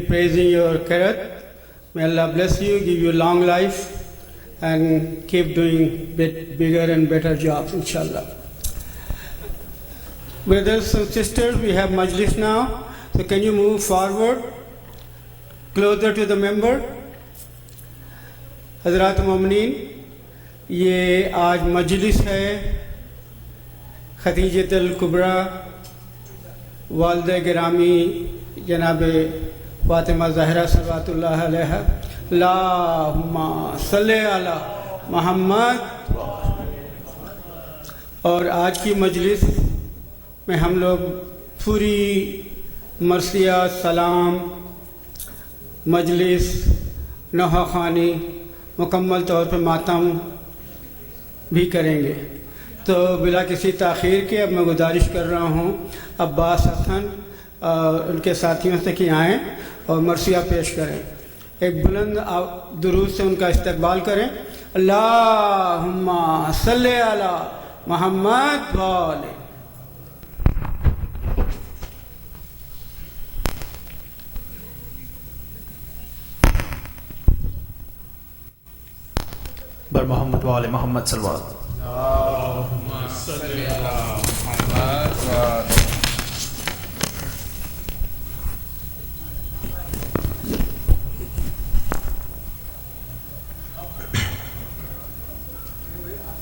praising your Qiraat. May Allah bless you, give you long life, and keep doing bigger and better jobs, inshallah. Brothers and sisters, we have majlis now. So can you move forward, closer to the member? حضرات مومنین، یہ آج مجلس ہے خدیجۃ الکبریٰ والدہ گرامی جناب فاطمہ زہرا صلوات اللہ علیہا، اللہم صلی علی محمد. اور آج کی مجلس میں ہم لوگ پوری مرثیہ، سلام، مجلس، نوحہ خوانی، مکمل طور پہ ماتم بھی کریں گے. تو بلا کسی تاخیر کے اب میں گزارش کر رہا ہوں عباس حسن ان کے ساتھیوں سے کہ آئیں اور مرثیہ پیش کریں. ایک بلند درود سے ان کا استقبال کریں. اللہم صلی علی محمد وآلہ. بر محمد وآل محمد صلوات. اللہم صلی علی محمد وآلہ.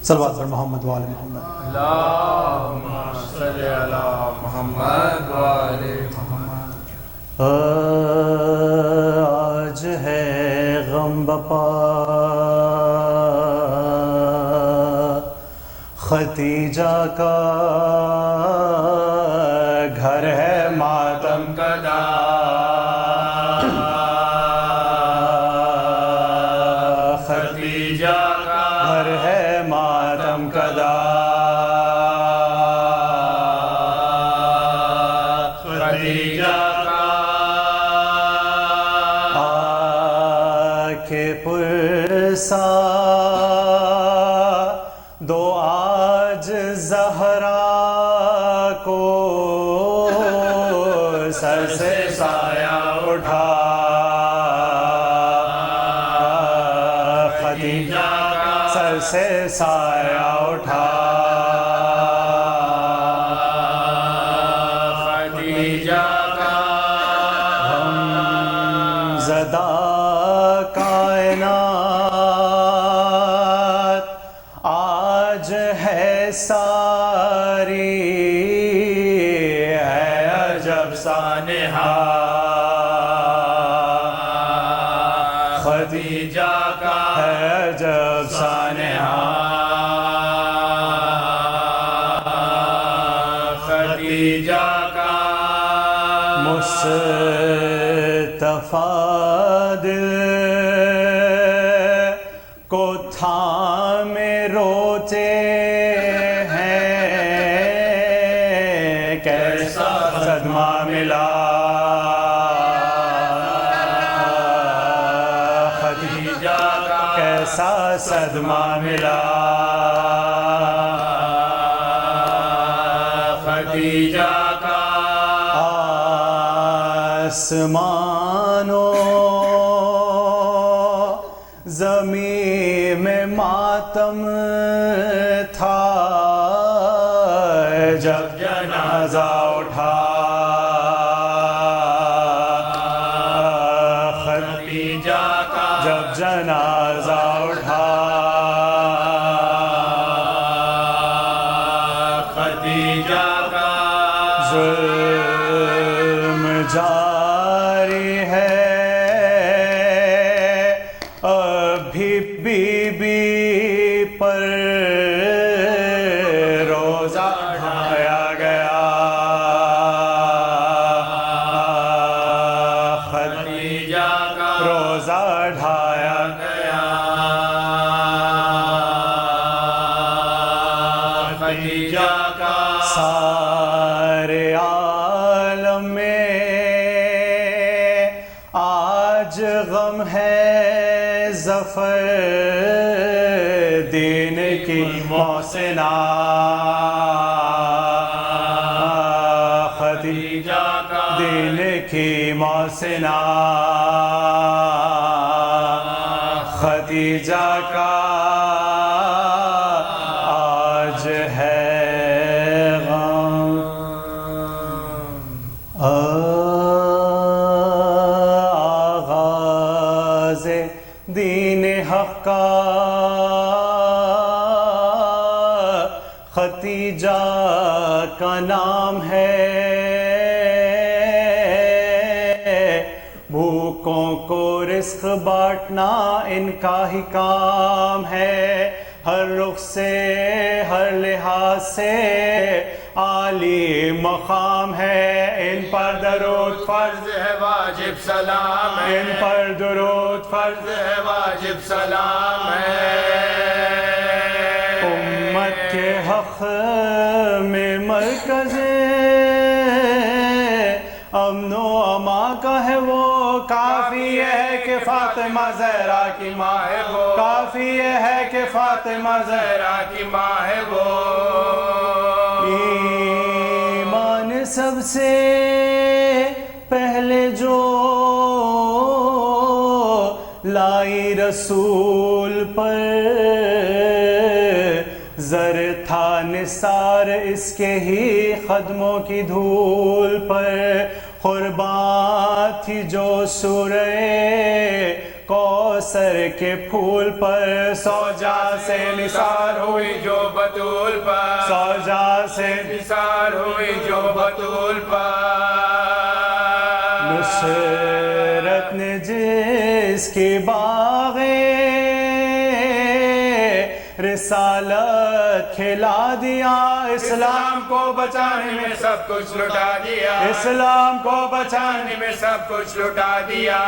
صلوات بر محمد وآل محمد. اللہم صلی علی محمد وآلہ محمد. آج ہے غم بپا ختیجہ کا، گھر ہے ماتم کدا ختیجہ کا، گھر ہے ماتم کدا. ختیجہ کا آنکھیں پرسا دو آج زہرا کو، سر سے سایہ اٹھا ختیجہ کا، سر سے سایہ اٹھا ختیجہ کا. ہم زدہ کائنات آج ہے ساری، ہے عجب سانحہ ختیجہ کا، ہے عجب سانحہ. ختیجہ کا مصطفیٰ دل کو تھامے روتے ہیں، کیسا صدمہ ملا ختیجہ کا، کیسا صدمہ ملا ختیجہ کا. آسمانوں زمین میں ماتم تھا جب جنازہ اٹھا ختیجہ کا، جب جنازہ اٹھا ختیجہ کا. ظلم جاری ہے ابھی بی بی پر، روزہ اٹھایا گیا ختیجہ کا، روزہ اٹھایا گیا ختیجہ کا. سارے عالم میں آج غم ہے ظفر، دین کی محسنہ ختیجہ ختیجہ کا، دین کی محسنہ ختیجہ کا آج ہے غم آغاز دین حق کا ختیجہ کا نام ہے بھوکوں کو رزق بانٹنا ان کا ہی کام ہے ہر رخ سے ہر لحاظ سے عالی مقام ہے ان پر درود فرض ہے واجب سلام ہے ان پر درود فرض ہے واجب سلام ہے امت کے حق میں مرکز امن و امان کا ہے وہ کافی ہے کہ فاطمہ زہرا کی ماں ہے وہ کافی ہے کہ فاطمہ زہرا کی ماں ہے وہ ایمان سب سے پہلے جو لائی رسول پر زر تھا نثار اس کے ہی قدموں کی دھول پر قربان تھی جو سورہ کوثر کے پھول پر سوجا سے نثار ہوئی جو بطول پر سوجا سے نثار ہوئی جو بطول پر نصرت نے جس کی باغ رسالت کھلا دیا اسلام کو بچانے میں سب کچھ لٹا دیا اسلام کو بچانے میں سب کچھ لٹا دیا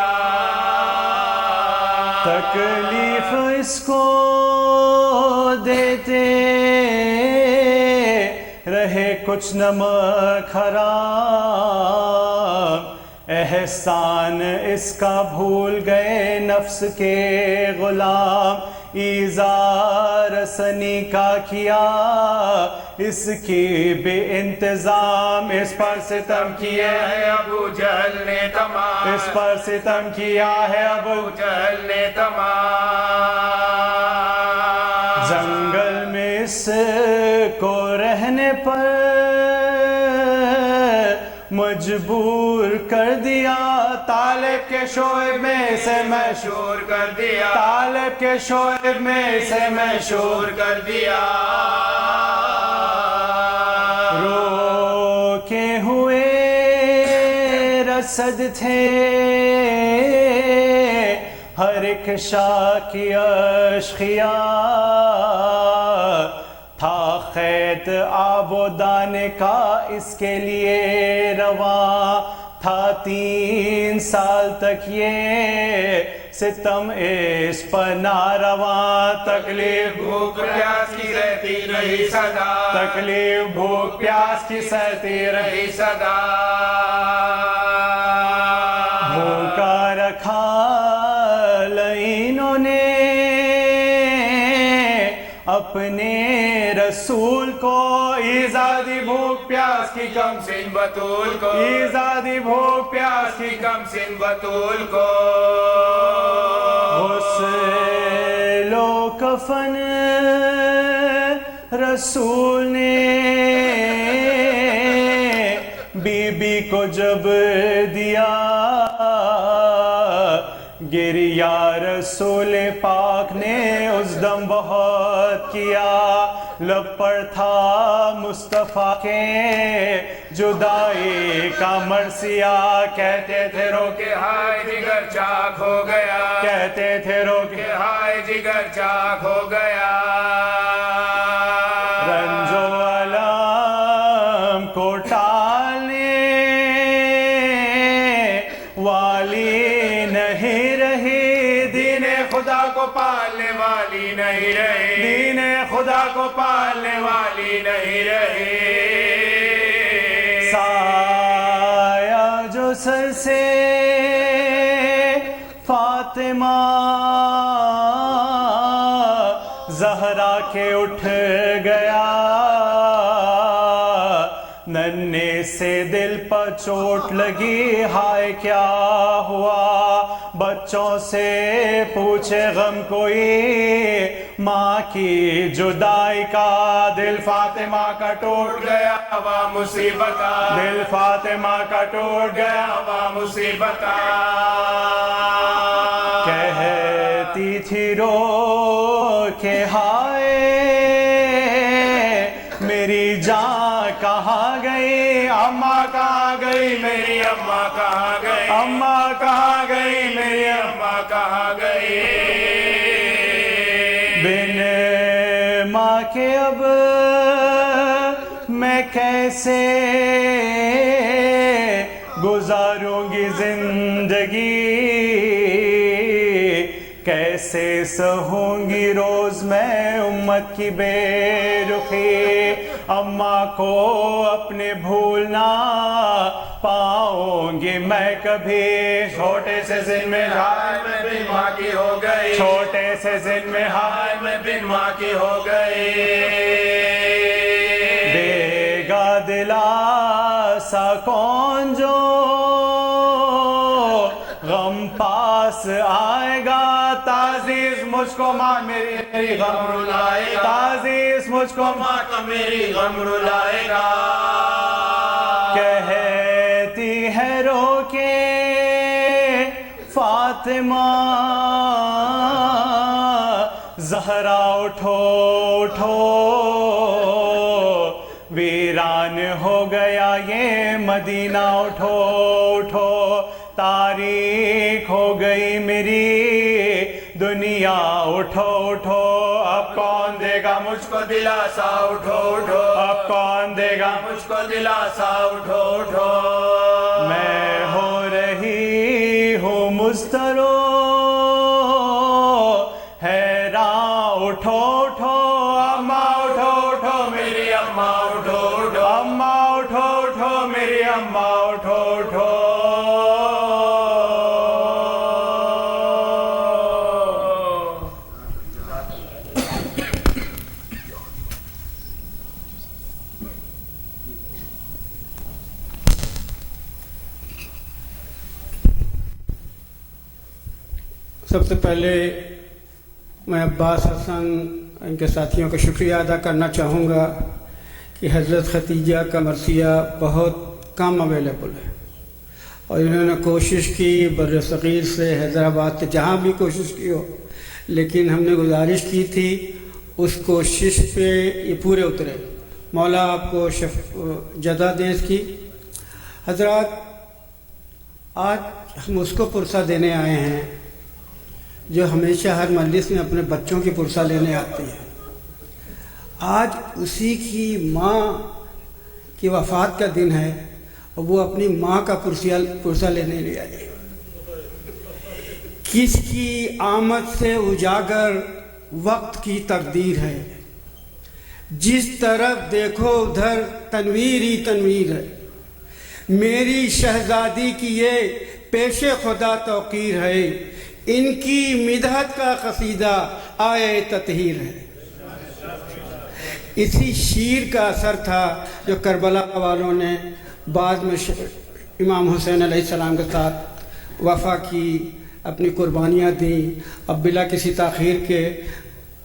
تکلیف اس کو دیتے رہے کچھ نمک حرام احسان اس کا بھول گئے نفس کے غلام ایزار رسنی کا کیا اس کی بے انتظام اس پر ستم کیا ہے ابو جہل نے تمام اس پر ستم کیا ہے ابو جہل نے تمام جنگل میں اس کو رہنے پر مجبور کر دیا طالب کے شعب میں سے مشہور کر دیا طالب کے شعب میں سے مشہور کر دیا روکے ہوئے رسد تھے ہر ایک شاہ کی اشخیاء تھا خیت آب و دانے کا اس کے لیے رواں تھا 3 سال تک یہ ستم اس پر نارواں تکلیف بھوک پیاس کی رہتی رہی صدا تکلیف بھوک پیاس کی سہتی رہی صدا بھوکا رکھا لعینوں نے اپنے رسول کو ایزادی بھوک پیاس کی کم سن بطول کو ایزادی بھوک پیاس کی کم سن بطول کو غسل و کفن رسول نے بی بی کو جب دیا گریا رسول پاک نے اس دم بہت کیا لب پر تھا مصطفیٰ کے جدائی کا مرثیہ کہتے تھے رو کے ہائے جگر چاک ہو گیا کہتے تھے رو کے ہائے جگر چاک ہو گیا رنج و علم کو ٹالنے والی نہیں رہی دین خدا کو پالنے والی نہیں رہی دین خدا کو پالنے والی نہیں رہی سایہ جو سر سے فاطمہ زہرا کے اٹھ گیا ننھے سے دل پر چوٹ لگی ہائے کیا ہوا، بچوں سے پوچھے غم کوئی، ماں کی جدائی کا دل فاطمہ کا ٹوٹ گیا، ہوا مصیبت دل فاطمہ کا ٹوٹ گیا، ہوا مصیبت کہتی تھی رو کہ ہائے میری جان کہاں گئی، اماں کہاں گئی میری اماں کہاں گئی، اماں کہاں گئی میری اماں کہاں گئی، بن ماں کے اب میں کیسے گزاروں گی زندگی، کیسے سہوں گی روز میں امت کی بے رخی، اماں کو اپنے بھولنا پاؤں گی میں کبھی، چھوٹے سے ذن میں ہائے میں بن ماں کی ہو گئی، چھوٹے سے ذن میں ہائے میں بن ماں کی ہو گئی، دے گا دلاسا کون جو غم پاس آئے گا، تعزیز مجھ کو ماں میری غم رلائے گا، تعزیز مجھ کو ماں کا میری غم رلائے گا، کہتی ہے رو کے فاطمہ زہرا اٹھو اٹھو، ویران ہو گیا یہ مدینہ، اٹھو اٹھو تاریخ ہو گئی میری دنیا، اٹھو اٹھو اب کون دے گا مجھ کو دلاسا اٹھو اٹھو، اب کون دے گا مجھ کو دلاسا اٹھو اٹھو، میں ہو رہی ہوں مضطرو حیران، اٹھو اٹھو اماں اٹھو اٹھو میری اماں اٹھو اٹھو، اماں اٹھو اٹھو میری اماں اٹھو اٹھو، سب سے پہلے میں عباس حسن ان کے ساتھیوں کا شکریہ ادا کرنا چاہوں گا کہ حضرت ختیجہ کا مرثیہ بہت کم اویلیبل ہے، اور انہوں نے کوشش کی بر صغیر سے حیدرآباد سے جہاں بھی کوشش کی ہو، لیکن ہم نے گزارش کی تھی اس کوشش پہ یہ پورے اترے، مولا آپ کو جزا دے اس کی۔ حضرات، آج ہم اس کو پرسہ دینے آئے ہیں جو ہمیشہ ہر مجلس میں اپنے بچوں کی پرسہ لینے آتی ہے۔ آج اسی کی ماں کی وفات کا دن ہے اور وہ اپنی ماں کا پرسہ لینے لے آئی۔ کس کی آمد سے اجاگر وقت کی تقدیر ہے، جس طرف دیکھو ادھر تنویر ہی تنویر ہے، میری شہزادی کی یہ پیش خدا توقیر ہے، ان کی مدحت کا قصیدہ آئے تطہیر ہے۔ اسی شیر کا اثر تھا جو کربلا والوں نے بعد میں امام حسین علیہ السلام کے ساتھ وفا کی، اپنی قربانیاں دیں۔ اب بلا کسی تاخیر کے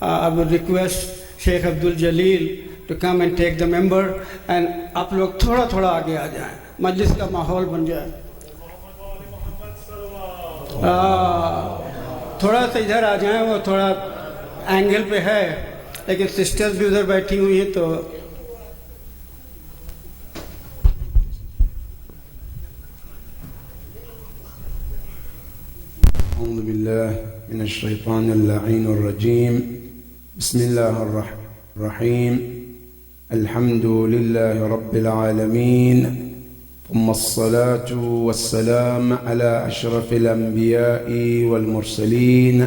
اب request Sheikh Abdul Jaleel to come and take the member, and آپ لوگ تھوڑا تھوڑا آگے آ جائیں، مجلس کا ماحول بن جائے۔ تھوڑا سا ادھر آ جائیں، وہ تھوڑا اینگل پہ ہے، لیکن سسٹرز بھی ادھر بیٹھی ہوئی ہیں تو أعوذ بالله من الشيطان اللعين الرجيم، بسم الله الرحمن الرحيم، الحمد لله رب العالمين، ثم الصلاة والسلام على أشرف الأنبياء والمرسلين،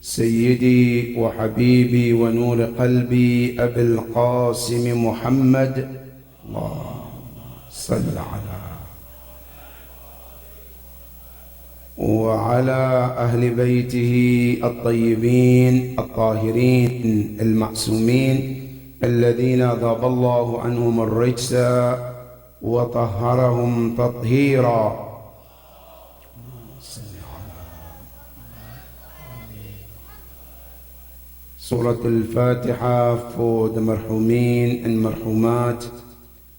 سيدي وحبيبي ونور قلبي أبي القاسم محمد، اللهم صل على وعلى أهل بيته الطيبين الطاهرين المعصومين الذين ذاب الله عنهم الرجس وطهرهم تطهيرا. Surah Al-Fatiha for the marhumin and marhumat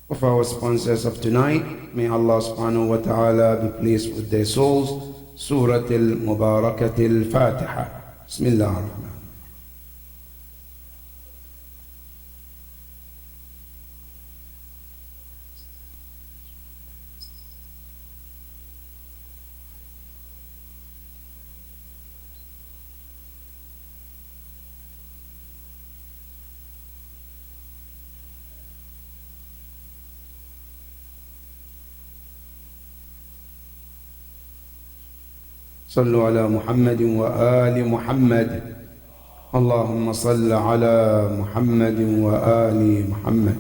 of our sponsors of tonight. May Allah subhanahu wa ta'ala be pleased with their souls. Surah Al-Mubarakat Al-Fatiha. Bismillah ar-Rahman. صلوا على محمد وآل محمد. اللهم صل على محمد وآل محمد.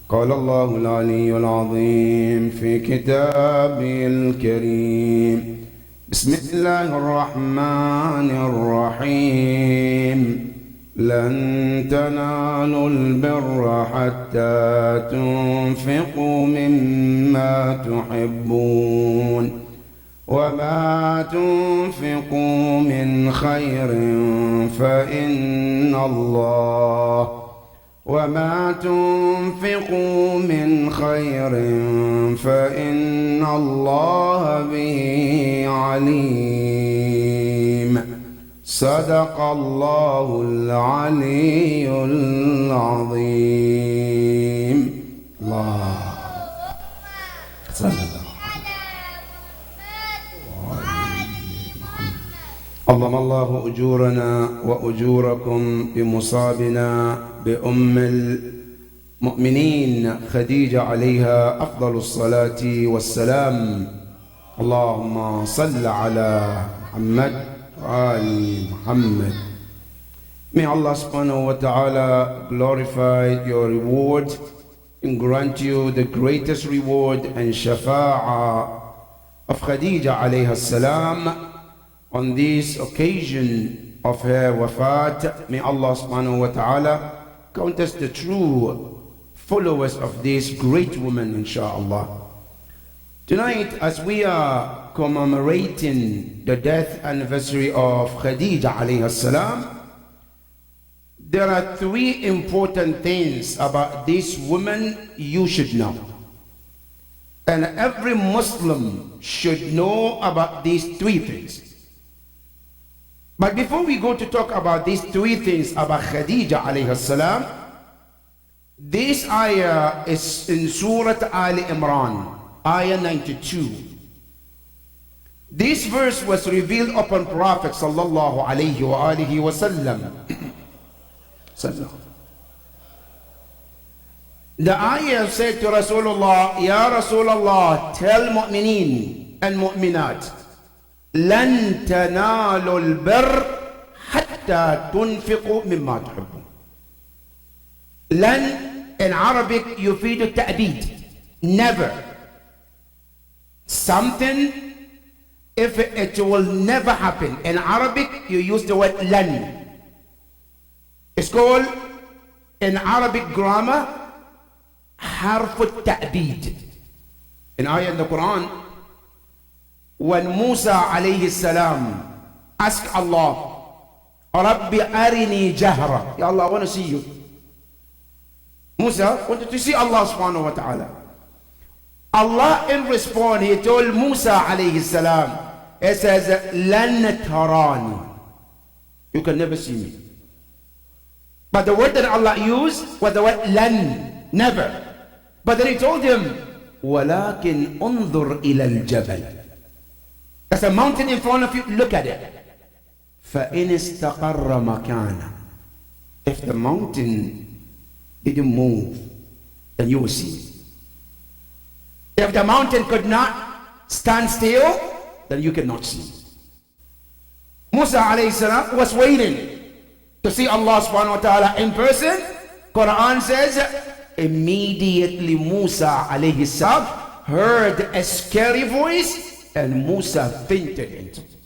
قال الله العلي العظيم في كتابه الكريم: بسم الله الرحمن الرحيم. لن تنالوا البر حتى تنفقوا مما تحبون وما تنفقوا من خير فإن الله به عليم. صدق الله العلي العظيم. الله صلى الله. اللهم الله أجورنا وأجوركم بمصابنا بأم المؤمنين خديجة عليها أفضل الصلاة والسلام. اللهم صل على محمد وآل محمد. May Allah subhanahu wa ta'ala glorify your reward and grant you the greatest reward and shafa'ah of Khadija alayha salam on this occasion of her wafat. May Allah subhanahu wa ta'ala count us the true followers of this great woman, inshaAllah. Tonight, as we are commemorating the death anniversary of Khadija alayha salam, there are three important things about this woman you should know. And every Muslim should know about these three things. But before we go to talk about these three things about Khadija alayha salam, this ayah is in Surah Ali Imran, ayah 92. This verse was revealed upon Prophet sallallahu alayhi wa alihi wa sallam. The ayah said to Rasulullah, Ya Rasulullah, tell mu'mineen and mu'minat, لن تنالوا البر حتى تنفقوا مما تحبون. لن in Arabic يفيد التأبيد, never. Something, if it will never happen, in Arabic you use the word لن. It's called in Arabic grammar حرف التأبيد. In ayah in the Quran, when Musa alayhi salam asked Allah, Rabbi arini jahra, Ya Allah, I want to see you. Musa wanted to see Allah subhanahu wa ta'ala. Allah in response, he told Musa alayhi salam, he says, Lan tarani, you can never see me. But the word that Allah used was the word lan, never. But then he told him, Walakin unzur ila al-jabal. There's a mountain in front of you, look at it. فَإِنِ اسْتَقَرَّ مَكَانًا. If the mountain didn't move, then you will see it. If the mountain could not stand still, then you cannot see it. Musa alayhi salam was waiting to see Allah subhanahu wa ta'ala in person. Quran says, immediately Musa alayhi salam heard a scary voice, and Musa fainted into it.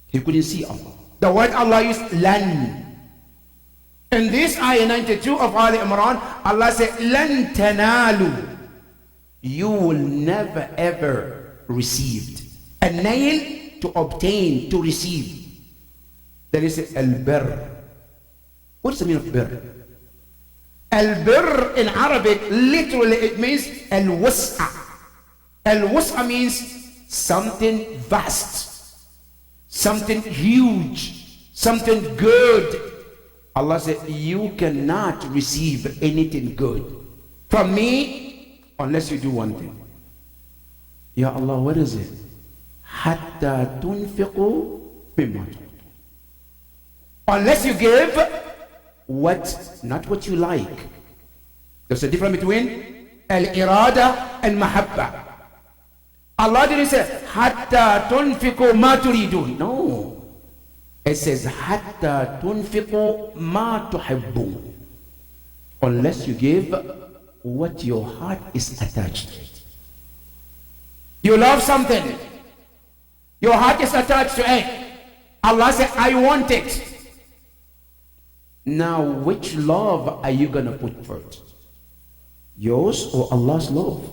He couldn't see Allah. The word Allah used, lan. In this ayah 92 of Ali Imran, Allah said, lan tanalu. you will never ever receive. A nail to obtain, to receive. There is al-birr. What is the meaning of birr? Al-birr in Arabic, literally it means al-wus'a. Al-wus'a means something vast, something huge, something good. Allah said, you cannot receive anything good from me unless you do one thing. Ya Allah, what is it? Hatta tunfiqu mimma tu'tun. Unless you give not what you like. There's a difference between al-irada and mahabba. Allah didn't say hatta tunfiqu ma turidun. No. It says hatta tunfiqu ma tuhibbun. Unless you give what your heart is attached to it. You love something. Your heart is attached to it. Allah said, I want it. Now, which love are you going to put first? Yours or Allah's love?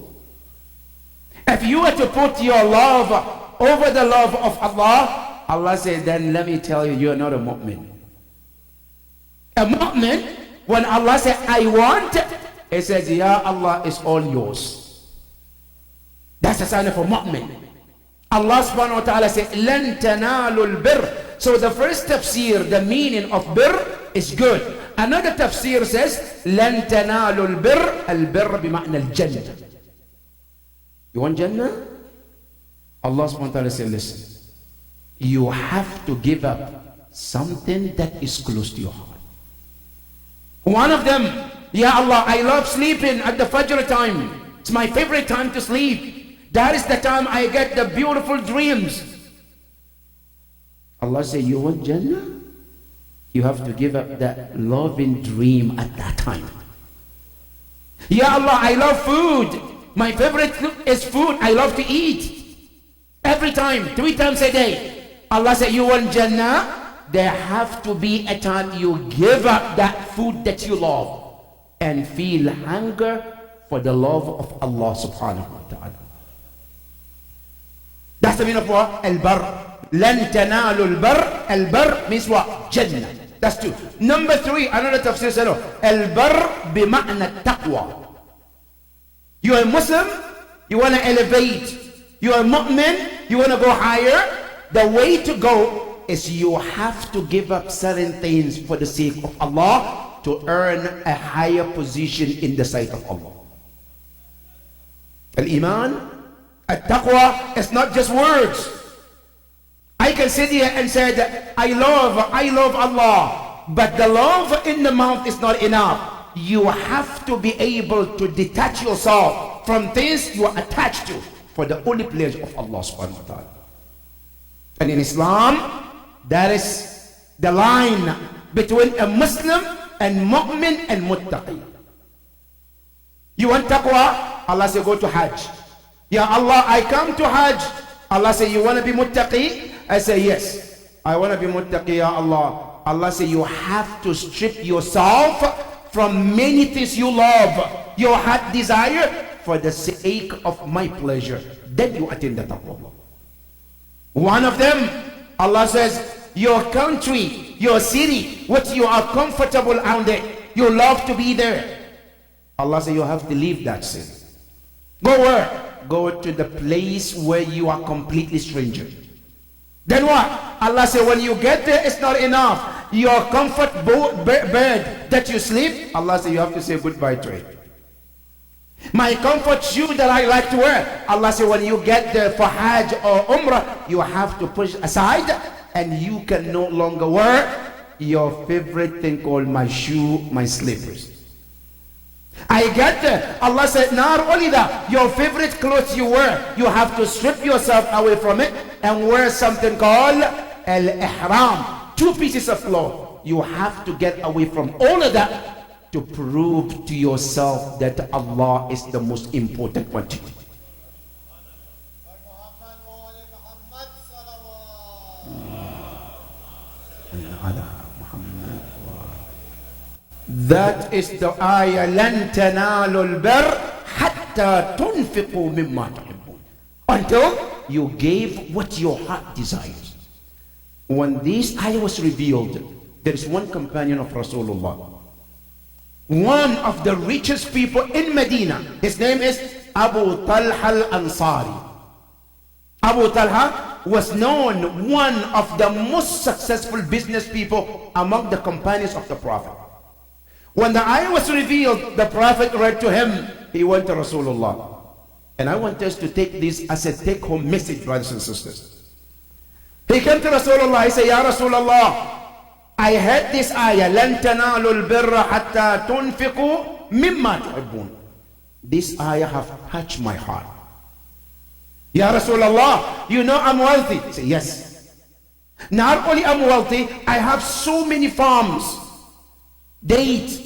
If you were to put your love over the love of Allah, Allah said, then let me tell you, you're not a mu'min. A mu'min, when Allah said, I want, it says, Ya Allah, it's all yours. That's a sign of a mu'min. Allah subhanahu wa ta'ala said, لَن تَنَالُوا الْبِرِّ. So the first tafsir, the meaning of birr is good. Another tafsir says, لَن تَنَالُوا الْبِرِّ. الْبِرِّ بِمَعْنَى الْجَنَّةِ. You want Jannah? Allah subhanahu wa ta'ala said, listen, you have to give up something that is close to your heart. One of them, Ya Allah, I love sleeping at the Fajr time. It's my favorite time to sleep. That is the time I get the beautiful dreams. Allah said, you want Jannah? You have to give up that loving dream at that time. Ya Allah, I love food. My favorite is food. I love to eat. Every time, 3 times a day. Allah said, you want Jannah? There have to be a time you give up that food that you love and feel hunger for the love of Allah subhanahu wa ta'ala. That's the meaning of what? Al-Barr. لَن تَنَالُوا الْبَرْ. Al-Barr means what? Jannah. That's 2. Number 3, another tafsir said, Al-Barr بِمَعْنَى التَّقْوَى. You're a Muslim, you want to elevate. You're a mu'min, you want to go higher. The way to go is you have to give up certain things for the sake of Allah to earn a higher position in the sight of Allah. Al-Iman, Al-Taqwa is not just words. I can sit here and say that I love Allah, but the love in the mouth is not enough. You have to be able to detach yourself from things you are attached to for the only pleasure of Allah subhanahu wa ta'ala. And in Islam, that is the line between a Muslim and mu'min and muttaqi. You want taqwa? Allah says go to Hajj. Ya Allah, I come to Hajj. Allah says, you want to be muttaqi? I say yes, I want to be muttaqi, Ya Allah. Allah says you have to strip yourself from many things you love, your heart desire, for the sake of my pleasure. Then you attain the taqwa. One of them, Allah says, your country, your city, what you are comfortable around it, you love to be there. Allah says you have to leave that city. Go where? Go to the place where you are completely stranger. Then what? Allah said when you get there, it's not enough. Your comfort bed that you sleep, Allah said you have to say goodbye to it. My comfort shoe that I like to wear, Allah said when you get there for Hajj or Umrah, you have to push aside and you can no longer wear your favorite thing called my shoe, my slippers. I get there, Allah said not only that, your favorite clothes you wear, you have to strip yourself away from it and wear something called al-ihram, 2 pieces of cloth. You have to get away from all of that to prove to yourself that Allah is the most important one to you. That is the ayah, لَن تَنَالُوا الْبِرَّ حَتَّى حتى تنفقوا مما تحبون. Until you gave what your heart desires. When this ayah was revealed, there is one companion of Rasulullah, one of the richest people in Medina. His name is Abu Talha al-Ansari. Abu Talha was known one of the most successful business people among the companions of the Prophet. When the ayah was revealed, the Prophet read to him. He went to Rasulullah. And I want us to take this as a take-home message, brothers and sisters. He came to Rasulullah. He said, Ya Rasulullah, I heard this ayah, لَن تَنَالُوا الْبِرَّ حَتَّى تُنْفِقُوا مِمَّا تُحِبُّونَ. This ayah have touched my heart. Ya Rasulullah, you know I'm wealthy. He said, yes. Not only I'm wealthy, I have so many farms. Date,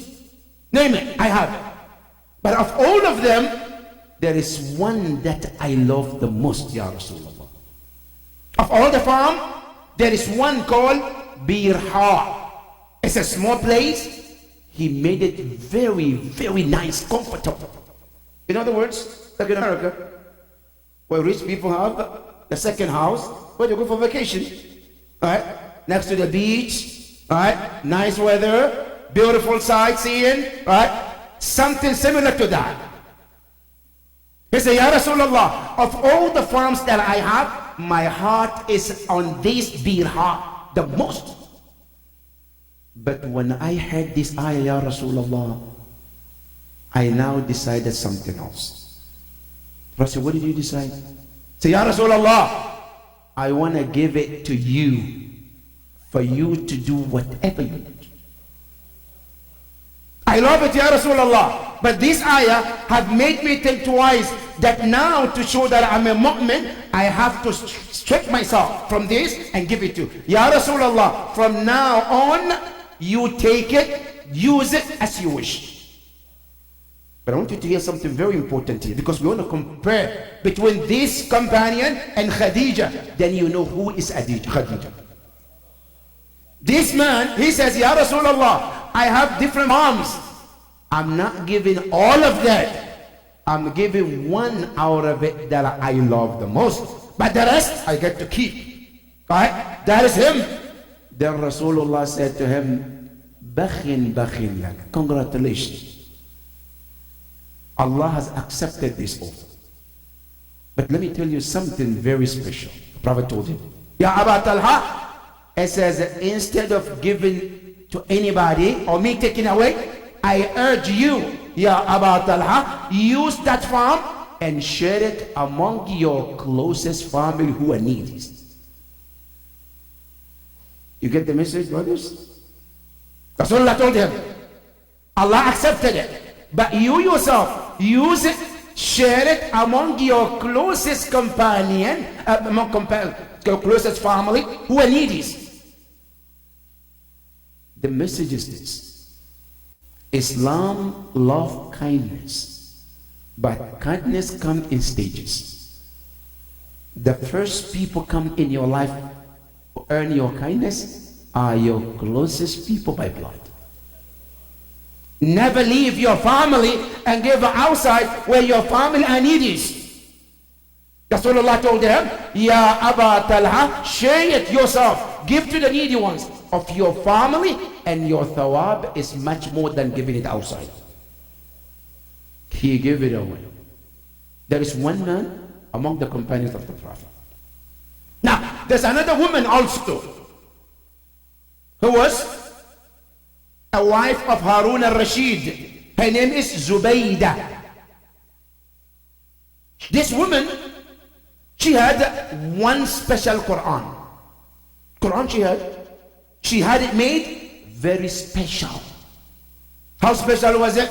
name it, I have. But of all of them, there is one that I love the most, Ya Rasulullah. Of all the farm, there is one called Birha. It's a small place. He made it very, very nice, comfortable. In other words, like in America, where rich people have the second house where they go for vacation. Right? Next to the beach, right? Nice weather, beautiful sightseeing, right? Something similar to that. He said, Ya Rasulullah, of all the farms that I have, my heart is on this Birha the most. But when I heard this ayah, Ya Rasulullah, I now decided something else. Rasul, what did you decide? Say, Ya Rasulullah, I want to give it to you for you to do whatever you need. I love it, Ya Rasulullah. But this ayah have made me think twice that now to show that I'm a mu'min, I have to stretch myself from this and give it to you. Ya Rasulullah, from now on, you take it, use it as you wish. But I want you to hear something very important here, because we want to compare between this companion and Khadija. Then you know who is Khadija. This man, he says, Ya Rasulullah, I have different arms. I'm not giving all of that. I'm giving one out of it that I love the most. But the rest, I get to keep. Right? That is him. Then Rasulullah said to him, Bakhin lak. Congratulations. Allah has accepted this offer. But let me tell you something very special. The Prophet told him, Ya Aba Talha, it says, instead of giving to anybody or me taking away, I urge you, Ya Aba Talha, use that farm and share it among your closest family who are needy. You get the message, brothers? Rasulullah told him, Allah accepted it. But you yourself, use it, share it among your closest companion, your closest family who are needy. The message is this. Islam loves kindness, but kindness comes in stages. The first people come in your life to earn your kindness are your closest people by blood. Never leave your family and give outside where your family are needy. Rasulullah told them, Ya Aba Talha, share it yourself. Give to the needy ones of your family, and your thawab is much more than giving it outside. He gave it away. There is one man among the companions of the Prophet. Now, there's another woman also who was a wife of Harun al-Rashid. Her name is Zubaydah. This woman, she had one special Quran. She had it made very special. How special was it?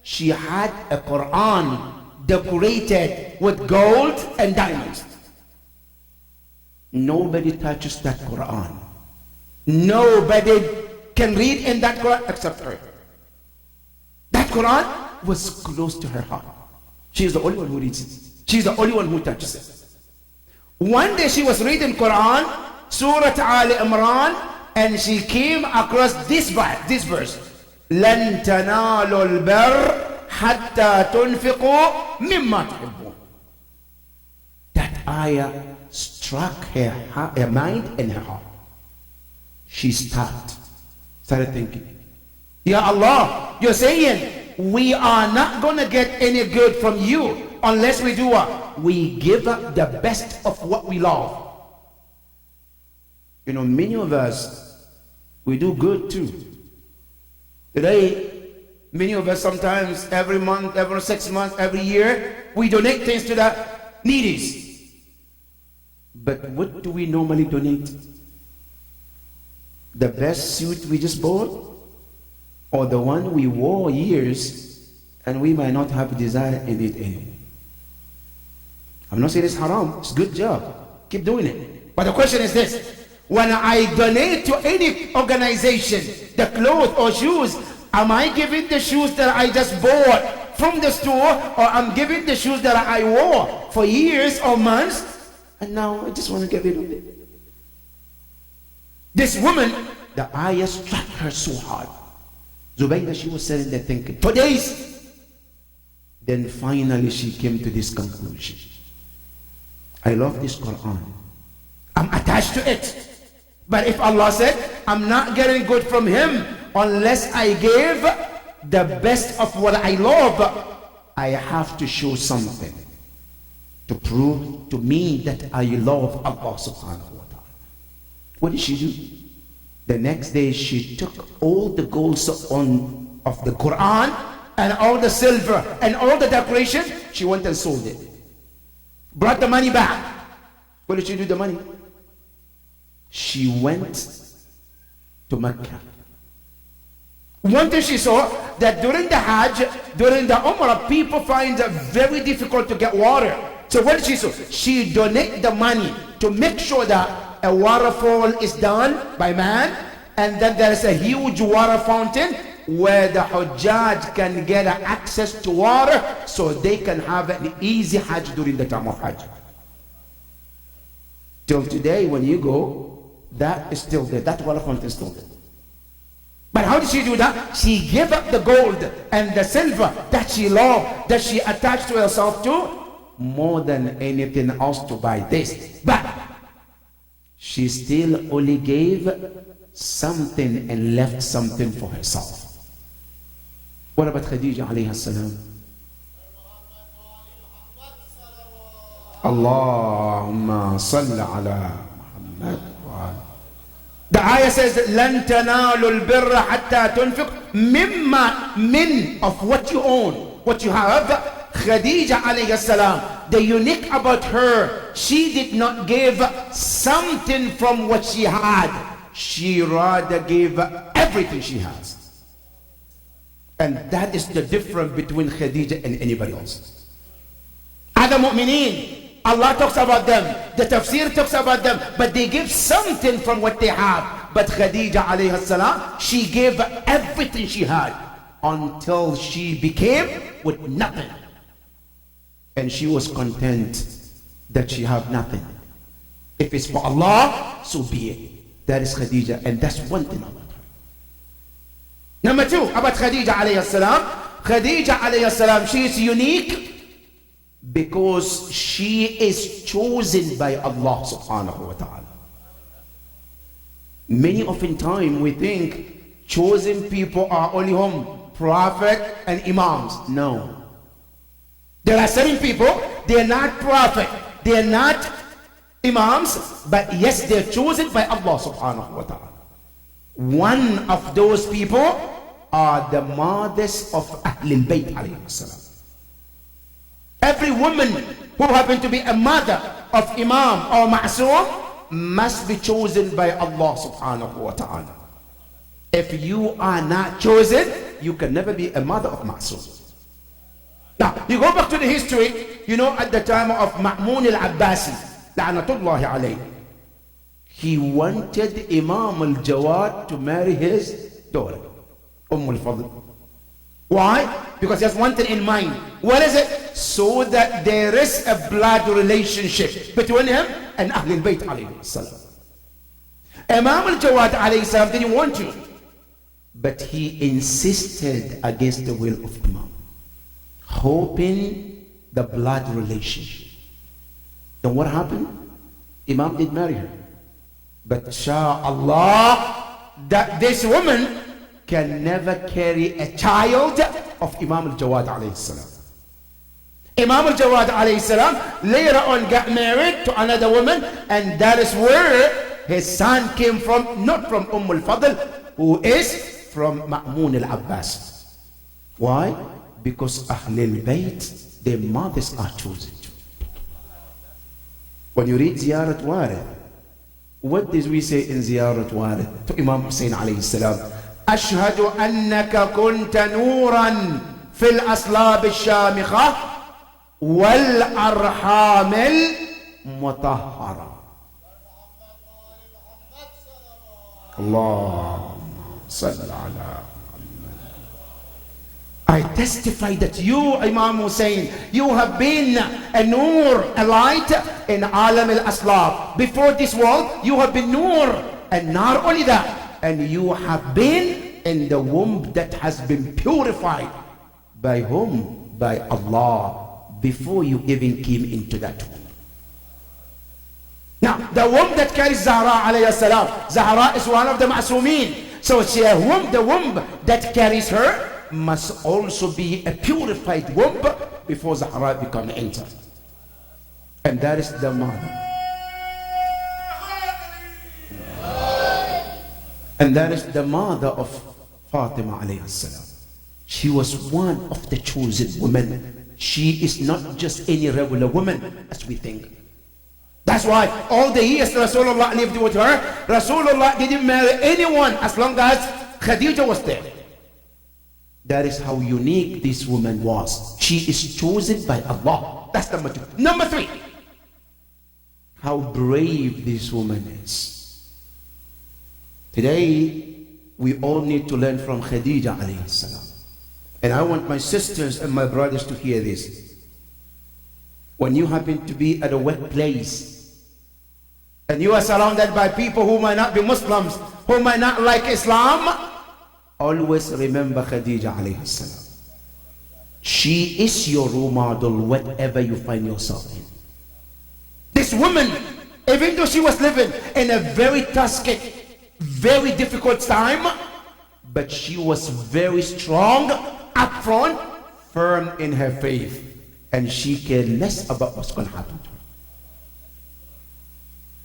She had a Quran decorated with gold and diamonds. Nobody touches that Quran. Nobody can read in that Quran except her. That Quran was close to her heart. She is the only one who reads it. She is the only one who touches it. One day she was reading Quran, Surah Ali Imran, and she came across this verse. لن تنالوا البر حتى تنفقوا مما تحبون. That ayah struck her mind and her heart. She started thinking, Ya Allah, you're saying we are not going to get any good from you unless we do what? We give up the best of what we love. You know, many of us, we do good too. Today, many of us sometimes every month, every 6 months, every year, we donate things to the needies. But what do we normally donate? The best suit we just bought? Or the one we wore years and we might not have desire in it anymore? I'm not saying it's haram, it's a good job. Keep doing it. But the question is this: when I donate to any organization the clothes or shoes, am I giving the shoes that I just bought from the store, or I'm giving the shoes that I wore for years or months and now I just want to get rid of it? This woman, the ayah struck her so hard. Zubaydah, she was sitting there thinking for days. Then finally she came to this conclusion: I love this Quran, I'm attached to it, but if Allah said I'm not getting good from him unless I gave the best of what I love, I have to show something to prove to me that I love Allah subhanahu wa ta'ala. What did she do? The next day she took all the gold of the Quran and all the silver and all the decoration, she went and sold it. Brought the money back. What did she do with the money? She went to Mecca. One thing she saw, that during the Hajj, during the Umrah, people find it very difficult to get water. So what did she do? She donated the money to make sure that a waterfall is done by man, and then there is a huge water fountain where the Hujjaj can get access to water so they can have an easy Hajj during the time of Hajj. Till today, when you go, that is still there. That water fountain is still there. But how did she do that? She gave up the gold and the silver that she loved, that she attached to herself to, more than anything else to buy this. But she still only gave something and left something for herself. What about Khadija alayha salam? Allahumma salli ala Muhammad. The ayah says, لَن تَنَالُوا الْبِرَّ حَتَّى تُنْفِقْ مِمَّا of what you own, what you have. Khadija alayhi salam, the unique about her, she did not give something from what she had. She rather gave everything she has. And that is the difference between Khadija and anybody else. Other mu'mineen, Allah talks about them, the tafsir talks about them, but they give something from what they have. But Khadija alayhi salam, she gave everything she had until she became with nothing. And she was content that she have nothing. If it's for Allah, so be it. That is Khadija, and that's one thing about her. Number two, about Khadija alayhi salam. Khadija alayhi salam, she is unique because she is chosen by Allah subhanahu wa ta'ala. Many often time we think chosen people are only whom? Prophet and imams. No. There are certain people, they are not prophet, they are not imams, but yes, they are chosen by Allah subhanahu wa ta'ala. One of those people are the mothers of Ahlul Bayt alayhi salam. Every woman who happens to be a mother of Imam or Ma'soom must be chosen by Allah subhanahu wa ta'ala. If you are not chosen, you can never be a mother of Ma'soom. Now, you go back to the history, you know, at the time of Ma'mun al-Abbasi, la'natullahi alayhi, he wanted Imam al-Jawad to marry his daughter, al-Fadl. Why? Because he has one thing in mind. What is it? So that there is a blood relationship between him and Ahlul Bayt alayhi salam. Imam al-Jawad alayhi salam didn't want to, but he insisted against the will of Imam. hoping the blood relationship. Then what happened? Imam did marry her. But sha'Allah, that this woman can never carry a child of Imam al-Jawad alayhi salam. Imam al-Jawad alayhi salam later on got married to another woman, and that is where his son came from, not from al-Fadl, who is from Ma'mun al-Abbas. Why? Because Ahlul Bayt, their mothers are chosen. When you read Ziyarat Warith, what did we say in Ziyarat Warith to Imam Hussein alayhi salam? Ashhadu annaka kunta nuran fil aslab al-shamikha wal arham al-mutahhara. Allahumma salli ala. I testify that you, Imam Hussein, you have been a nur, a light in Alam al-Aslab. Before this world, you have been nur. And not only that, and you have been in the womb that has been purified. By whom? By Allah. Before you even came into that womb. Now, the womb that carries Zahra alayhi salam, Zahra is one of the Ma'sumin. So she a womb, the womb that carries her must also be a purified womb before Zahra become entered. And that is the mother. And that is the mother of Fatima alayhi salam. She was one of the chosen women. She is not just any regular woman as we think. That's why all the years Rasulullah lived with her, Rasulullah didn't marry anyone as long as Khadija was there. That is how unique this woman was. She is chosen by Allah. That's number two. Number three, how brave this woman is. Today, we all need to learn from Khadija alayhi salam. And I want my sisters and my brothers to hear this. When you happen to be at a workplace, and you are surrounded by people who might not be Muslims, who might not like Islam, always remember Khadija alayhi salam. She is your role model whatever you find yourself in. This woman, even though she was living in a very tough, very difficult time, but she was very strong, upfront, firm in her faith, and she cared less about what's going to happen to her.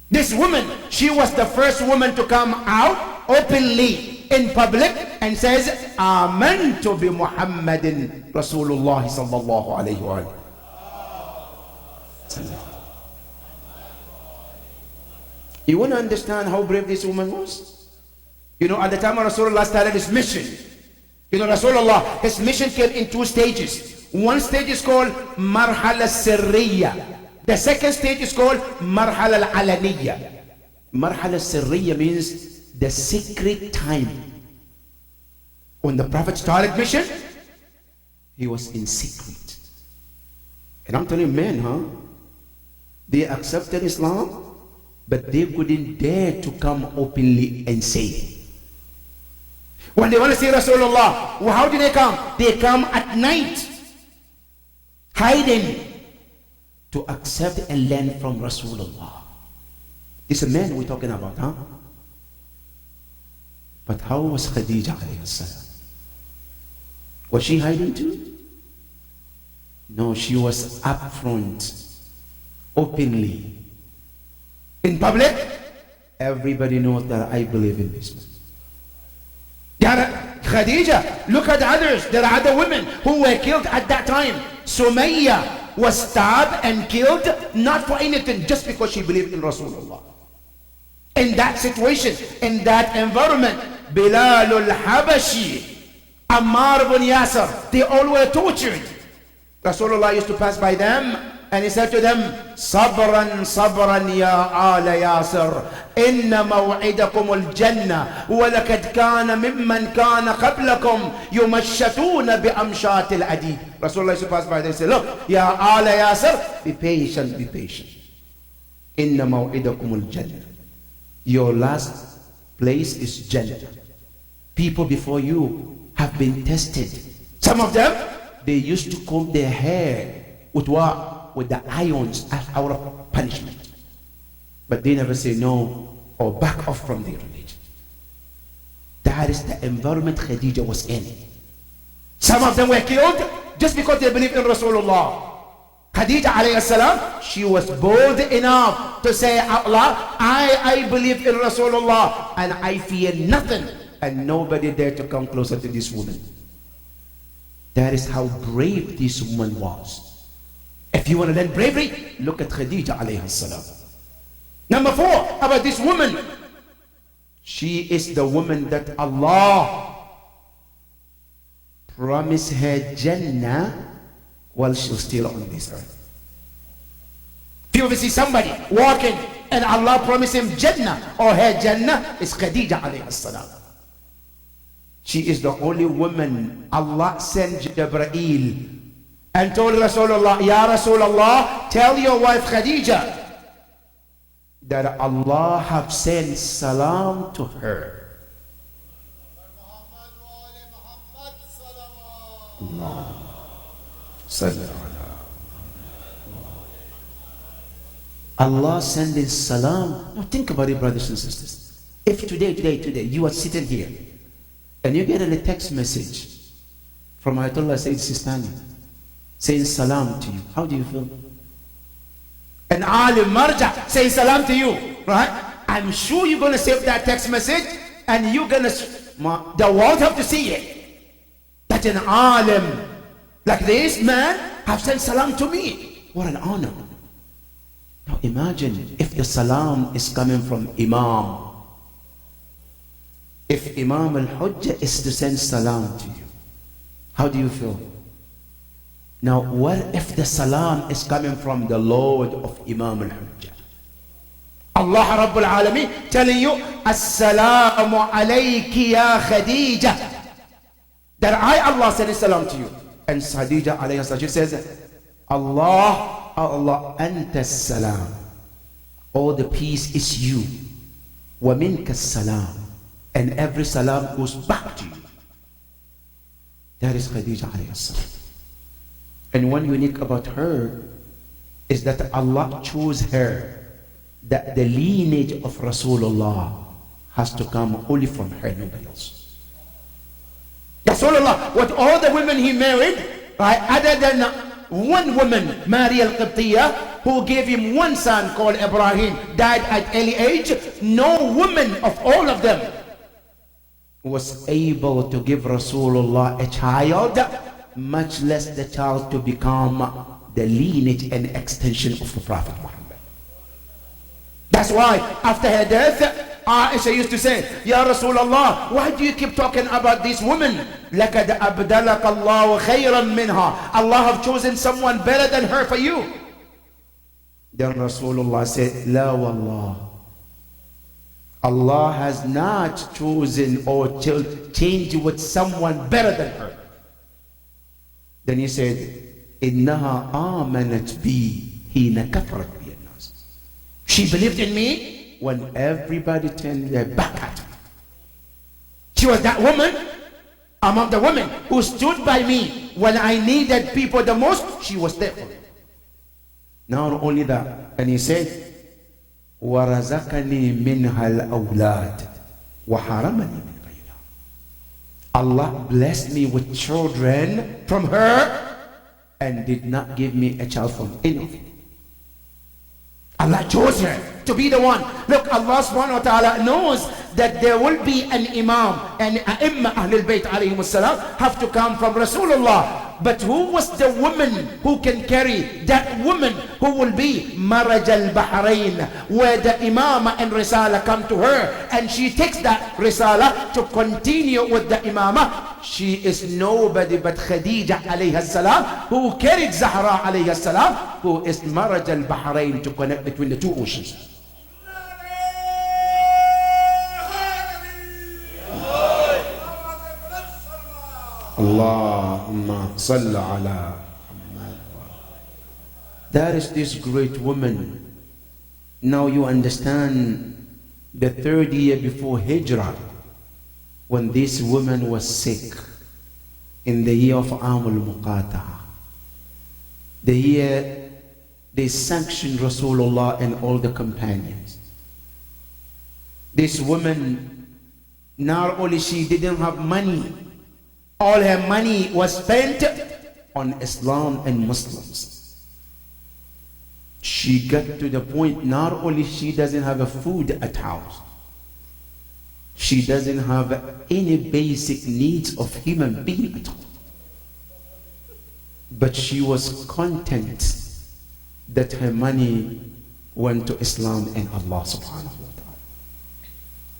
This woman, she was the first woman to come out openly in public and says, Amantu bi Muhammadin Rasulullah sallallahu alayhi wa sallam. You want to understand how brave this woman was? You know, at the time Rasulullah started his mission, you know, Rasulullah, his mission came in two stages. One stage is called Marhala Sirriya. The second stage is called Marhala Al-Alaniya. Marhala Sirriya means the secret time. When the Prophet started mission, he was in secret. And I'm telling you, men, they accepted Islam, but they couldn't dare to come openly and say. When they want to see Rasulullah, well, how do they come? They come at night, hiding, to accept and learn from Rasulullah. It's a man we're talking about, huh? But how was Khadija alayhi salam? Was she hiding too? No, she was up front, openly. In public, everybody knows that I believe in this man. Khadija, look at others. There are other women who were killed at that time. Sumayya was stabbed and killed, not for anything, just because she believed in Rasulullah. In that situation, in that environment, Bilal al-Habashi, Ammar ibn Yasir, they all were tortured. Rasulullah used to pass by them and he said to them, Sabran, sabran ya ala Yasir, inna maw'idakum al-jannah, wa lakad kana mimman kana qablakum yumashatuna bi amshat al-adid. Rasulullah used to pass by them and say, look, ya ala Yasir, be patient, be patient. Inna maw'idakum al-jannah. Your last place is Jannah. People before you have been tested. Some of them, they used to comb their hair with what? With the irons as out of punishment. But they never say no or back off from their religion. That is the environment Khadija was in. Some of them were killed just because they believed in Rasulullah. Khadija alayhi salam, she was bold enough to say, Allah, I believe in Rasulullah and I fear nothing. And nobody dare to come closer to this woman. That is how brave this woman was. If you want to learn bravery, look at Khadija alayhi salam. Number 4, about this woman. She is the woman that Allah promised her Jannah while she was still on this earth. If you ever see somebody walking and Allah promised him Jannah or her Jannah, it's Khadija alayhi salam. She is the only woman Allah sent Jibreel and told Rasulullah, Ya Rasulullah, tell your wife Khadija that Allah have sent salam to her. Allah sending salam. Now think about it, brothers and sisters. If today you are sitting here and you get a text message from Ayatollah Sayyid Sistani saying salam to you, how do you feel? An alim marja saying salam to you, right? I'm sure you're going to save that text message and you're going to, the world have to see it. That an alim like this man have sent salam to me. What an honor. Now imagine if the salam is coming from Imam. If Imam al-Hujjah is to send salam to you, how do you feel? Now what if the salam is coming from the Lord of Imam al-Hujjah? Allah Rabbul Alameen telling you, Assalamu alayki ya Khadija. That I, Allah, send salam to you. And Khadija alayhi salam, she says, Allah, anta salam. All the peace is you. Wa minka salam. And every salam goes back to you. That is Khadija alayhi salam. And one unique about her is that Allah chose her, that the lineage of Rasulullah has to come only from her, nobody else. Rasulullah, with all the women he married, right, other than one woman, Maria al-Qibtiyah, who gave him one son called Ibrahim, died at early age, no woman of all of them was able to give Rasulullah a child, much less the child to become the lineage and extension of the Prophet Muhammad. That's why after her death, Aisha used to say, Ya Rasulullah, why do you keep talking about this woman? لَكَدْ أَبْدَلَكَ اللَّهُ خَيْرًا مِنْهَا. Allah have chosen someone better than her for you. Then Rasulullah said, La wallah. Allah has not chosen or changed with someone better than her. Then he said, إِنَّهَا آمَنَتْ بِي حِينَ كَفَرَتْ بِي النَّاسِ. She believed in me when everybody turned their back at me. She was that woman among the women who stood by me when I needed people the most. She was there for me. Not only that, and he said, وَرَزَقَنِي مِنْهَا الْأَوْلَادِ وَحَرَمَنِي مِنْ غَيْرِهَا. Allah blessed me with children from her and did not give me a child from any of them. Allah chose her to be the one. Look, Allah subhanahu wa ta'ala knows that there will be an imam and a'imma Ahlul Bayt alayhim salam have to come from Rasulullah. But who was the woman who can carry that woman who will be Maraj al-Bahrain, where the imama and risala come to her and she takes that risala to continue with the imama? She is nobody but Khadija alayha salam, who carried Zahra alayha salam, who is Maraj al-Bahrain, to connect between the two oceans. Allahumma salli ala Muhammad. That is this great woman. Now you understand the 3rd year before Hijrah, when this woman was sick, in the year of Amul Muqata'a, the year they sanctioned Rasulullah and all the companions. This woman, not only she didn't have money, all her money was spent on Islam and Muslims. She got to the point, not only she doesn't have a food at house, she doesn't have any basic needs of human being at all. But she was content that her money went to Islam and Allah subhanahu wa ta'ala.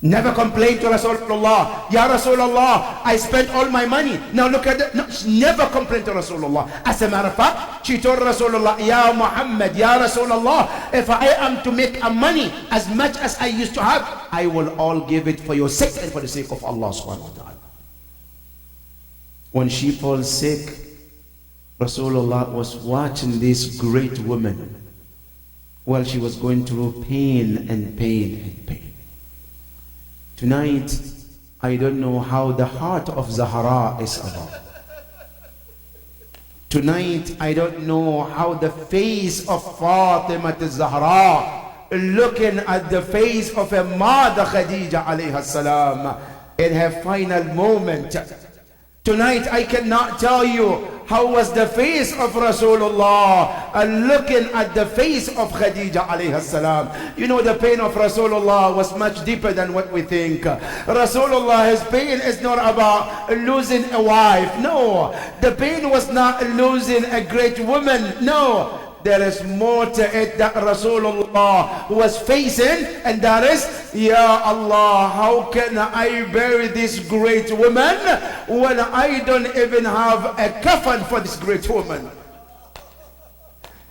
Never complained to Rasulullah, Ya Rasulullah, I spent all my money. Now look at it. No, she never complained to Rasulullah. As a matter of fact, she told Rasulullah, Ya Muhammad, Ya Rasulullah, if I am to make a money as much as I used to have, I will all give it for your sake and for the sake of Allah subhanahu wa ta'ala. When she falls sick, Rasulullah was watching this great woman while she was going through pain and pain and pain. Tonight, I don't know how the heart of Zahra is about. Tonight, I don't know how the face of Fatima Zahra looking at the face of her mother Khadija alayha salam in her final moment. Tonight, I cannot tell you how was the face of Rasulullah looking at the face of Khadija alayha salam. You know, the pain of Rasulullah was much deeper than what we think. Rasulullah, his pain is not about losing a wife. No, the pain was not losing a great woman. No, there is more to it that Rasulullah was facing, and that is, Ya Allah, how can I bury this great woman when I don't even have a coffin for this great woman?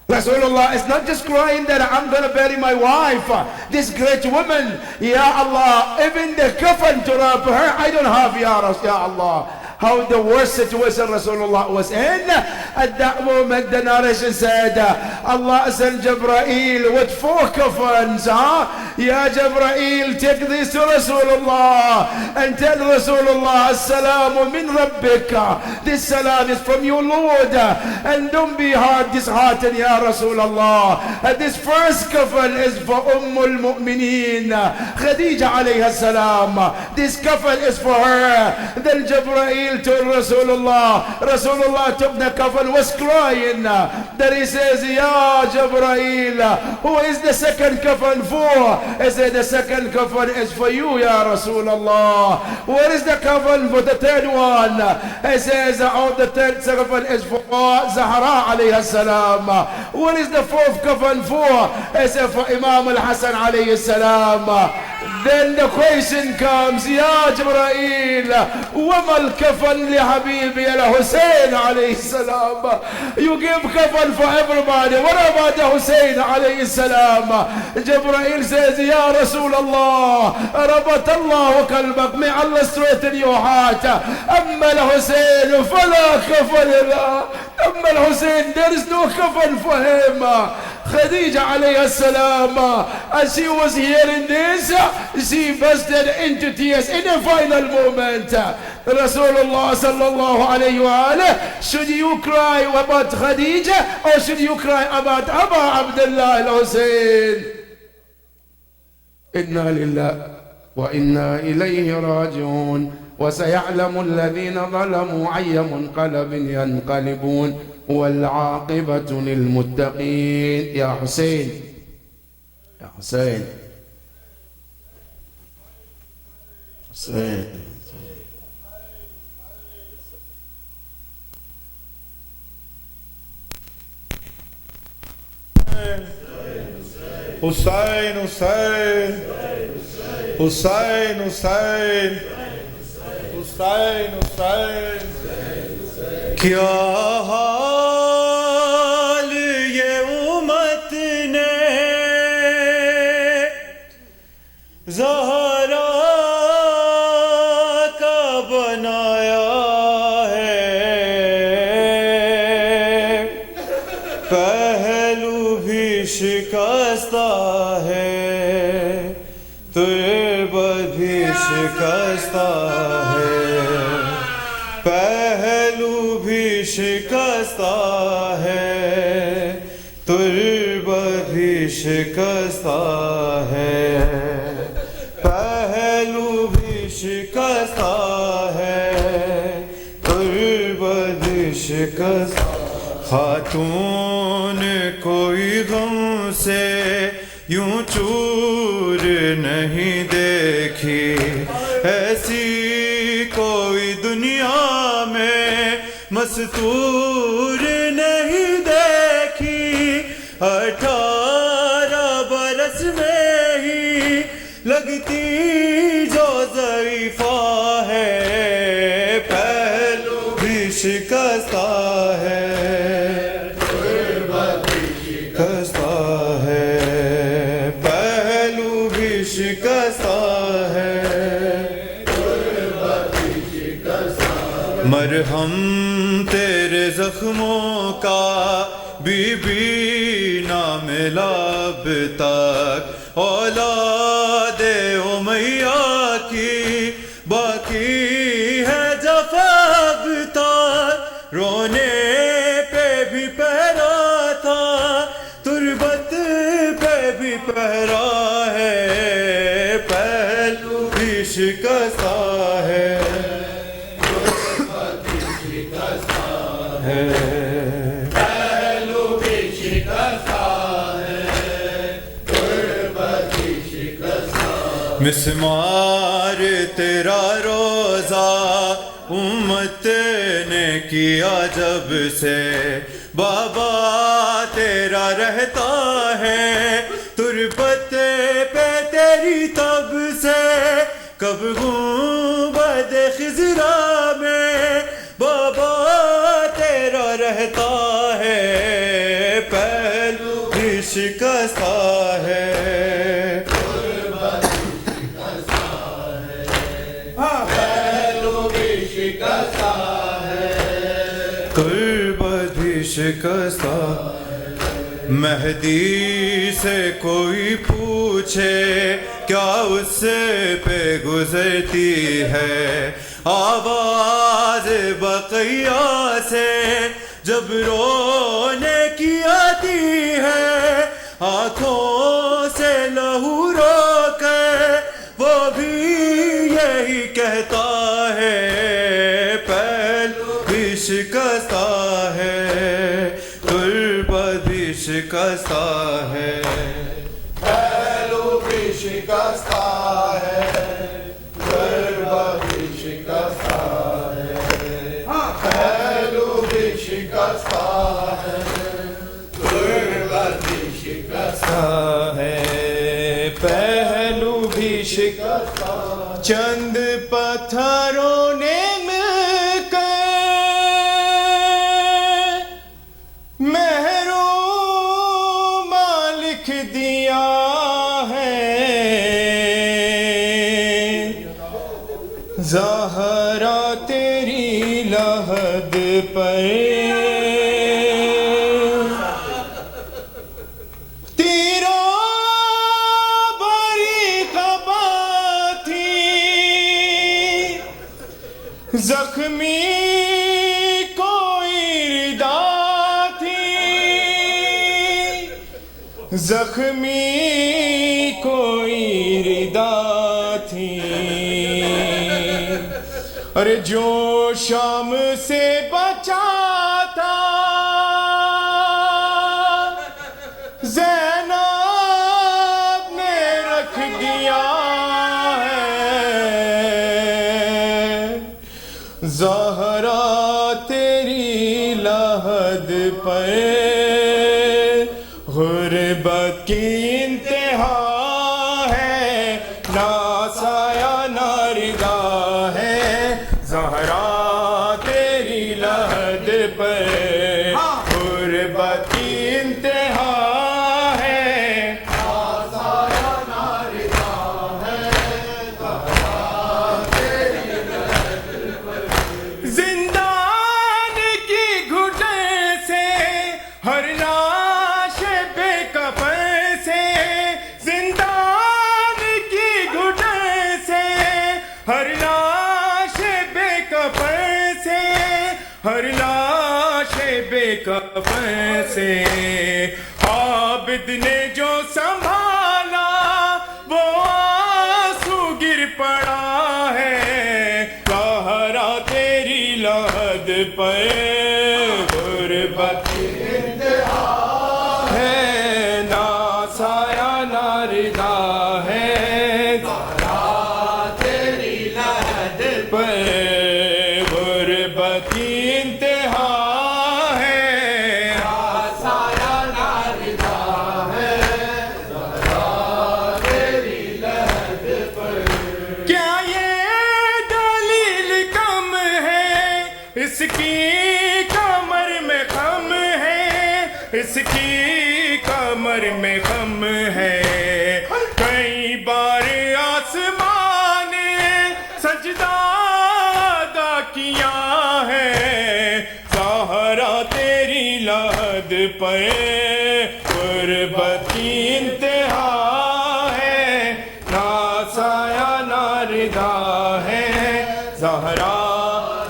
Rasulullah is not just crying that I'm going to bury my wife, this great woman. Ya Allah, even the coffin to wrap her, I don't have, Ya Allah. How the worst situation Rasulullah was in. At that moment, the narration said, Allah sent Jibreel with 4 coffins. Ya Jibreel, take this to Rasulullah and tell Rasulullah, As-salamu min Rabbika. This salam is from your Lord. And don't be disheartened, Ya Rasulullah. This first coffin is for Ummul Mu'mineen, Khadija alayha salam. This coffin is for her. Then Jibreel told Rasulullah. Rasulullah took the coffin, was crying. Then he says, Ya Jibreel, who is the second coffin for? He said, the second coffin is for you, Ya Rasulullah. Where is the coffin for the third one? He says, oh, the third coffin is for Zahra alayhi salam. Where is the fourth coffin for? He said, for Imam al-Hasan alayhi salam. Then the question comes, Ya Jibreel, وَمَا الْكَفَنْ لِحَبِيبِي al-Hussein alayhi salam. You give kafan for everybody. What about the Hussein alayhi salam? Jibreel says, Ya Rasulullah, Rabat Allah qalbak, may Allah straighten your heart. Amma al-Hussein, fala kafan lah. Amma al-Hussein, there is no kafan for him. Khadija alayhi salam, as she was hearing this, she busted into tears in the final moment. Rasulullah sallallahu alayhi wa alayhi, should you cry about Khadija or should you cry about Abu Abdullah al-Hussein? Inna lillahi wa inna ilayhi raji'un. وسيعلم الذين ظلموا أي منقلب ينقلبون والعاقبة للمتقين. يا حسين، يا حسين، حسين. Hussein, Hussein, Hussein, Hussein, Hussein, Hussein. क्या हाल ये उम्मत ने ज़हरा का बनाया है, पहलू भी शिकस्ता है, तुर्बत भी शिकस्ता है, पहलू پہلو بھی شکستہ ہے، تربت بھی شکستہ ہے، پہلو بھی شکستہ ہے، تربت بھی شکستہ۔ خاتون کوئی غم سے یوں چور نہیں دیکھی، ایسی کوئی دنیا میں مستور نہیں دیکھی، 18 برس میں ہی لگتی جو ضعیفہ ہے، پہلو بھی شکستہ ہے، شکستہ ہے، پہلو بھی شکستہ ہے، مرہم تیرے زخموں کا بی بی نہ ملا اب تک، اولاد امیہ کی باقی ہے جفا اب تک، رونے پہ بھی پہرا تھا، تربت پہ بھی پہرا ہے، پہلو بھی شکستہ ہے، پہلو بھی شکستہ ہے، تربت بھی شکستہ۔ مسمار تیرا روزہ امت نے کیا جب سے، بابا تیرا رہتا ہے تربت پہ تیری تب سے، کب گنبد خضرا میں بابا تیرا رہتا ہے، پہلو بھی شکستہ ہے، پہلو بھی شکستہ ہے، تربت بھی شکستہ۔ مہدی سے کوئی پوچھے کیا اس پہ گزرتی ہے، آواز بقیہ سے جب رونے کی آتی ہے، آنکھوں سے لہو رو کے وہ بھی یہی کہتا ہے، پہلو بھی شکستہ ہے، تربت بھی شکستہ ہے، پہلو بھی شکستہ ہے، تربت بھی شکستہ ہے، پہلو بھی شکستہ ہے، تربت بھی شکستہ ہے، پہلو بھی شکستہ۔ چند پتھروں نے مل کر محروم لکھ دیا ہے، زہرا تیری لحد پر زخمی کوئی ردا تھی، زخمی کوئی ردا تھی، ارے جو شام سے بچا تھا زینب نے رکھ دیا ہے، زہرا تیری لحد پر غربت کی انتہا ہے، نہ سایہ نہ رضا ہے، زہرا تیری لحد پر غربت کی انتہا ہے، زندان کی گھٹن سے ہر لاش بے کفن سے، زندان کی گھٹن سے ہر لاش بے کفن سے، ہر لاش بے کفن سے، عابد نے جو سنبھالا وہ آنسو گر پڑا ہے، زہرا تیری لحد پر غربت ہے، نہ سایہ نہ رضا ہے، زہرا تیری لحد پر غربت کی انتہا ہے، نہ سایہ نہ رضا ہے، زہرا تیری لحد پر۔ کیا یہ دلیل کم ہے، اس کی کمر میں غم ہے، اس کی کمر میں غم ہے، کئی بار آسمان نے سجدہ ادا کیا ہے، زہرا تیری لحد پر غربت کی انتہا ہے، نہ سایہ نہ رضا ہے، زہرا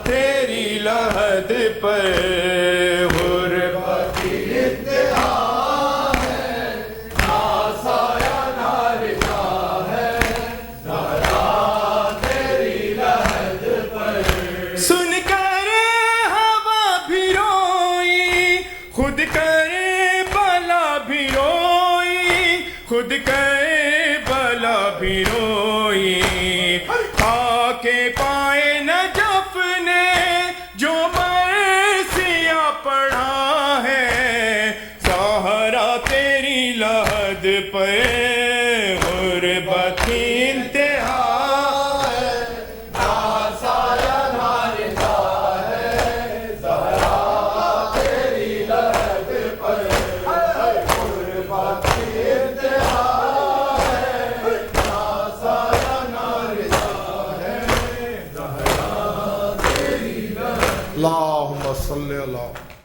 تیری لحد پر غربت کی انتہا ہے، نہ سایہ نہ رضا ہے، زہرا تیری لحد پر۔ سن کر ہوا بھی روئی، خود کرے بلا بھی روئی، خود کرے بلا بھی روئی، خاک پائے نجف نے جو مرثیہ پڑھا ہے، زہرا تیری لحد پر غربت کی انتہا ہے، نہ سایہ نہ رضا ہے، زہرا تیری لحد پر غربت کی انتہا ہے، نہ سایہ نہ رضا ہے، زہرا تیری لحد۔ اللہم صلی اللہ